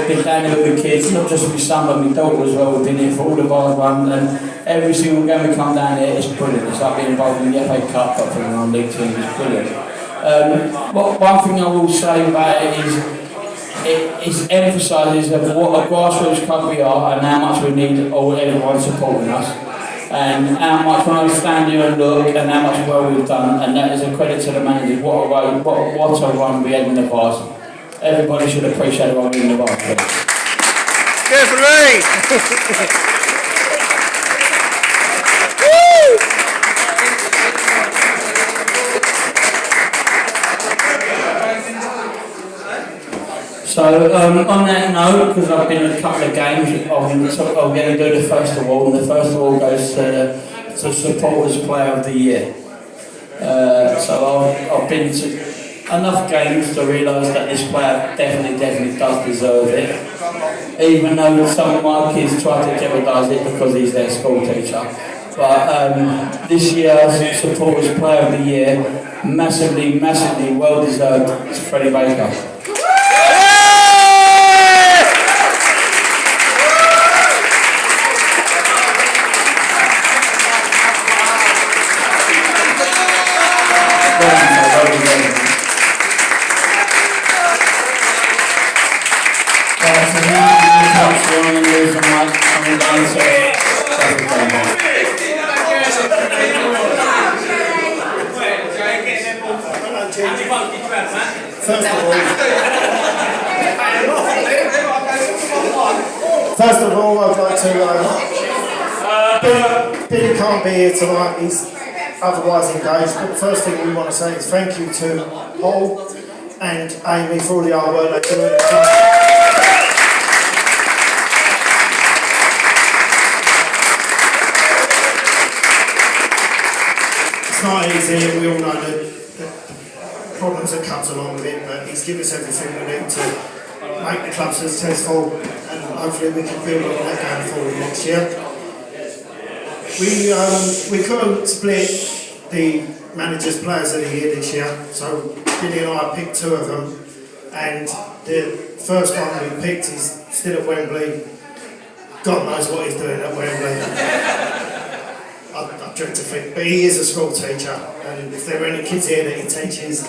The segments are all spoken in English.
We've been down here with the kids, not just my son but my daughter as well. We've been here for all the bars run, and every single game we come down here, it's brilliant. It's like being involved in the FA Cup, but for the non-league team, it's brilliant. One thing I will say about it is, it emphasises what a grassroots club we are and how much we need everyone supporting us, and how much when I stand here and look and how much well we've done, and that is a credit to the managers. What a run we had in the past. Everybody should appreciate the run in the past. Good for me! So on that note, because I've been in a couple of games, I'm going to do the first award, and the first award goes to Supporters Player of the Year. So I've been to enough games to realise that this player definitely does deserve it, even though some of my kids try to jeopardise it because he's their school teacher. But this year's Supporters Player of the Year, massively well deserved, is Freddie Baker. First of all, I'd like to, Billy can't be here tonight, he's otherwise engaged, but the first thing we want to say is thank you to Paul and Amy for all the hard work they do at the club. It's not easy, we all know the problems that comes along with it, but he's given us everything we need to make the club successful, and hopefully we can build on that going forward next year. We couldn't split the managers' players of the year this year, so Billy and I picked two of them, and the first one we picked is still at Wembley. God knows what he's doing at Wembley. I dread to think, but he is a school teacher, and if there are any kids here that he teaches,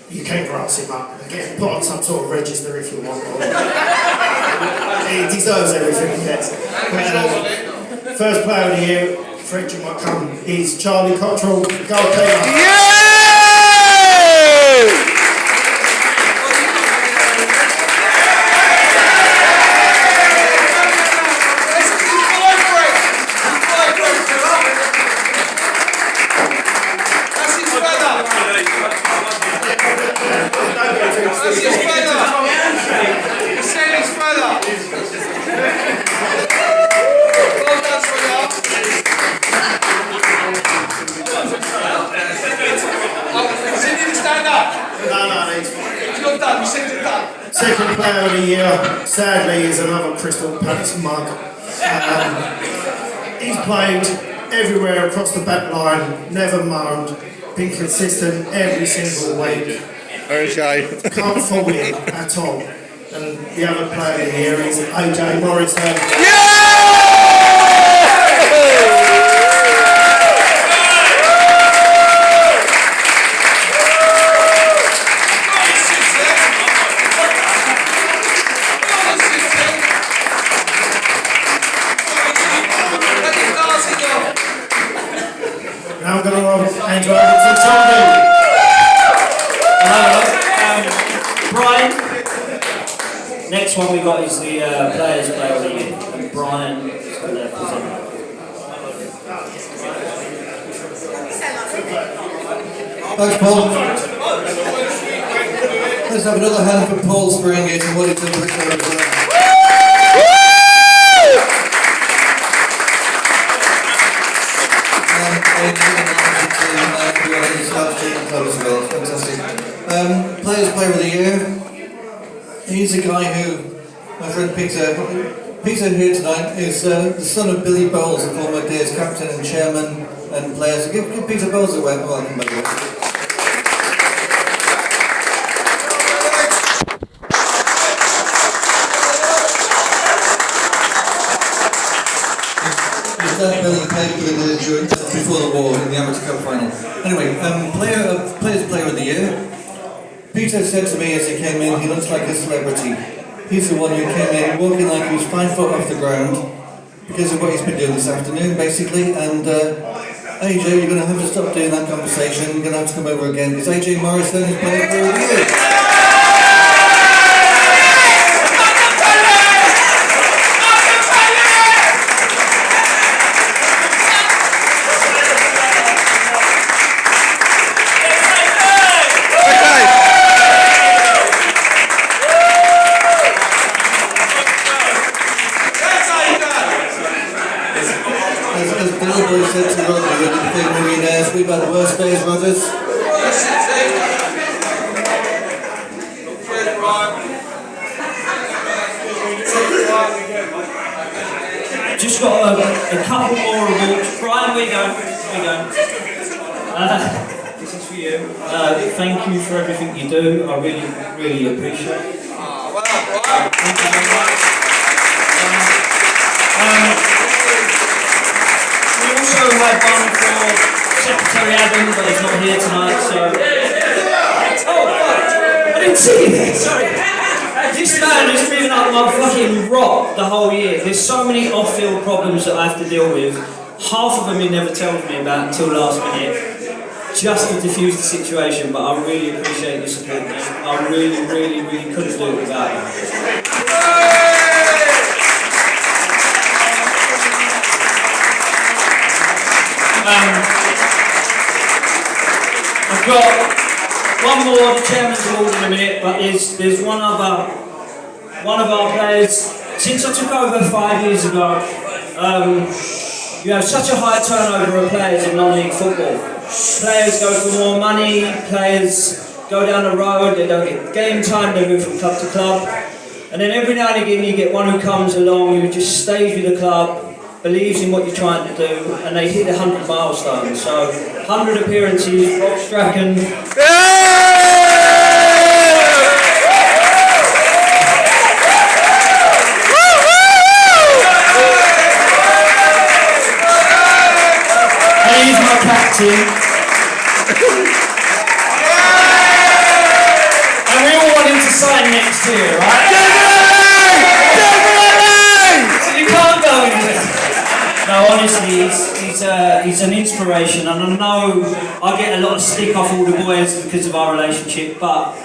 you can grass him up and get him put on some sort of register if you want. He deserves everything he gets. First player of the year, French might come, is Charlie Cottrell, goalkeeper. Yeah! Second player of the year, sadly, is another Crystal Palace mug. He's played everywhere across the back line, never moaned, been consistent every single week. Okay. Can't fault him at all. And the other player of the year is AJ Morrison. Yeah! Now I'm going to hand you over to Tommy. Brian. Next one we got is the Players Player of the Year, and Brian is going to present it. Thanks, Paul. Let's have another hand for Paul Springate and what he did with the Players Player of the Year. He's a guy who, my friend Peter here tonight, is the son of Billy Bowles, the former Days captain and chairman and players. So give Peter Bowles a welcome, by the way. played with before the war in the Amateur Cup final. Anyway, Players Player of the Year. Peter said to me as he came in, he looks like a celebrity. He's the one who came in walking like he was 5 foot off the ground because of what he's been doing this afternoon, basically. And AJ, you're going to have to stop doing that conversation. You're going to have to come over again because AJ Morrison is Player Player of the Year. As Bill Boy said to Rodney, we're the big millionaires, we've had worse days, Rodders. Just got a couple more awards. Brian, where you going? This is for you. Thank you for everything you do. I really, really appreciate it. Thank you very much. We also had one for Secretary Adam, but he's not here tonight, so... Oh, fuck! I didn't see that, sorry. This man has been up my fucking rock the whole year. There's so many off-field problems that I have to deal with. Half of them he never tells me about until last minute, just to diffuse the situation, but I really appreciate your support, mate. I really, really, really couldn't do it without you. I've got one more, the chairman's award in a minute, but there's one of our players. Since I took over 5 years ago, you have such a high turnover of players in non-league football. Players go for more money, players go down the road, they don't get game time, they move from club to club. And then every now and again you get one who comes along who just stays with the club, believes in what you're trying to do, and they hit 100 milestones. So, 100 appearances, Rob Strachan. And he's my captain. And we all want him to sign next year, right? So you can't go anywhere. No, honestly, he's an inspiration, and I know I get a lot of stick off all the boys because of our relationship, but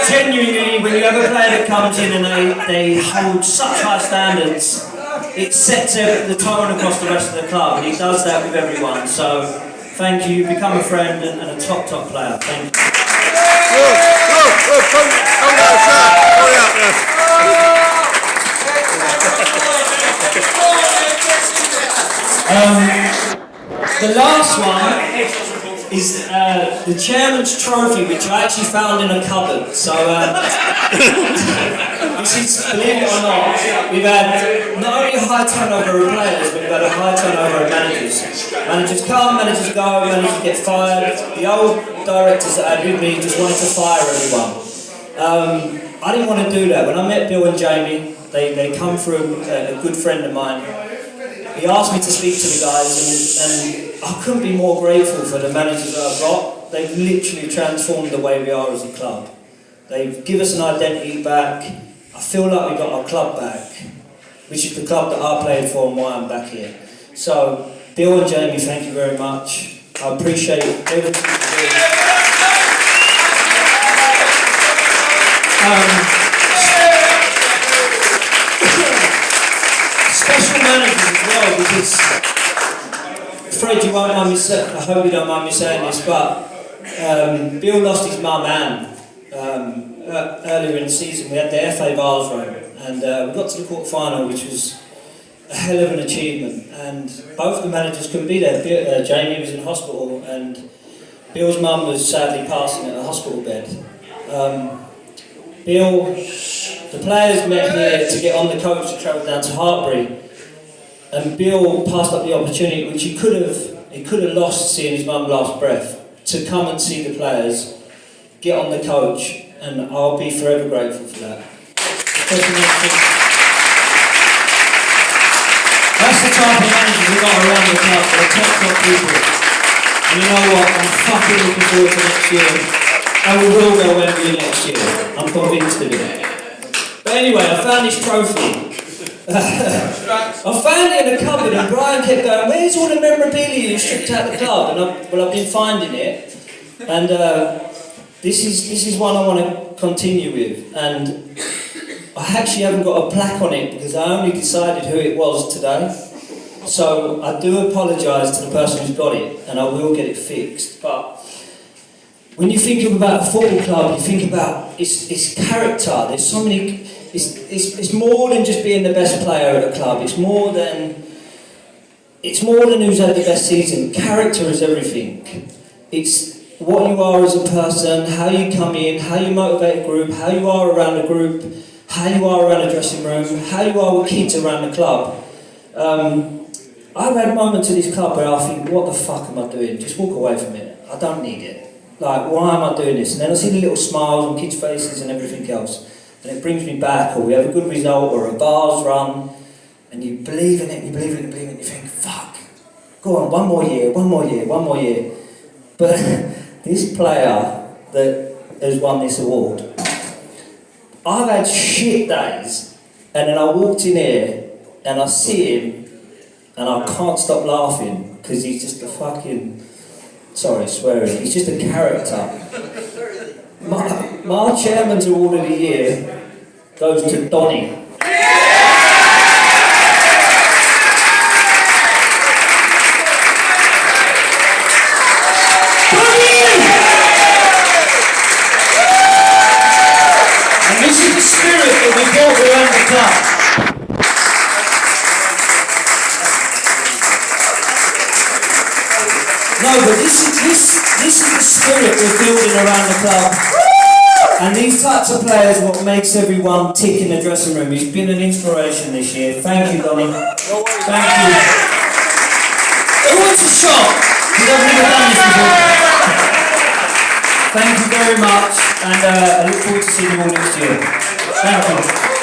genuinely, when you have a player that comes in and they hold such high standards, it sets the tone across the rest of the club, and he does that with everyone. So, thank you. Become a friend and a top player. Thank you. The last one is the chairman's trophy, which I actually found in a cupboard. So this is, believe it or not, we've had not only a high turnover of players, but we've had a high turnover of managers. Managers come, managers go, managers get fired. The old directors that I had with me just wanted to fire everyone. I didn't want to do that. When I met Bill and Jamie, they come through a good friend of mine. He asked me to speak to the guys, and I couldn't be more grateful for the managers that I've got. They've literally transformed the way we are as a club. They've given us an identity back. I feel like we got our club back, which is the club that I played for and why I'm back here. So, Bill and Jamie, thank you very much. I appreciate everything you do. Special managers as well, because Fred, you won't mind me saying, I hope you don't mind me saying this, but Bill lost his mum Anne earlier in the season. We had the FA Vase run, and we got to the quarter-final, which was a hell of an achievement, and both the managers couldn't be there. Jamie was in hospital, and Bill's mum was sadly passing at a hospital bed. Bill, the players met here to get on the coach to travel down to Hartbury, and Bill passed up the opportunity, which he could have lost seeing his mum last breath, to come and see the players, get on the coach, and I'll be forever grateful for that. Special mention. That's the type of managers we've got around the club. They're top people. And you know what? I'm fucking looking forward to next year. And we will go Wembley next year. I'm convinced of it. But anyway, I found this trophy. I found it in a cupboard and Brian kept going, where's all the memorabilia you stripped out the club? And I've been finding it. And this is one I want to continue with. And I actually haven't got a plaque on it because I only decided who it was today. So I do apologise to the person who's got it and I will get it fixed. But when you think about a football club, you think about its character. There's so many... It's more than just being the best player at the club. It's more than who's had the best season. Character is everything. It's what you are as a person, how you come in, how you motivate a group, how you are around a group, how you are around a dressing room, how you are with kids around the club. I've had moments at this club where I think, what the fuck am I doing? Just walk away from it. I don't need it. Like, why am I doing this? And then I see the little smiles on kids' faces and everything else. And it brings me back, or we have a good result, or a bar's run, and you believe in it, you believe in it, you believe in it, you think, fuck, go on, one more year. But this player that has won this award, I've had shit days, and then I walked in here, and I see him, and I can't stop laughing, because he's just a fucking, sorry, swearing, he's just a character. My chairman's award of the year goes to Donny. And this is the spirit that we built around the club. No, but this is the spirit we're building around the club. And these types of players what makes everyone tick in the dressing room. He's been an inspiration this year. Thank you, Donny. Thank you. Who wants a shot? Because I've never done this before. Thank you very much, and I look forward to seeing you all next year. Thank you.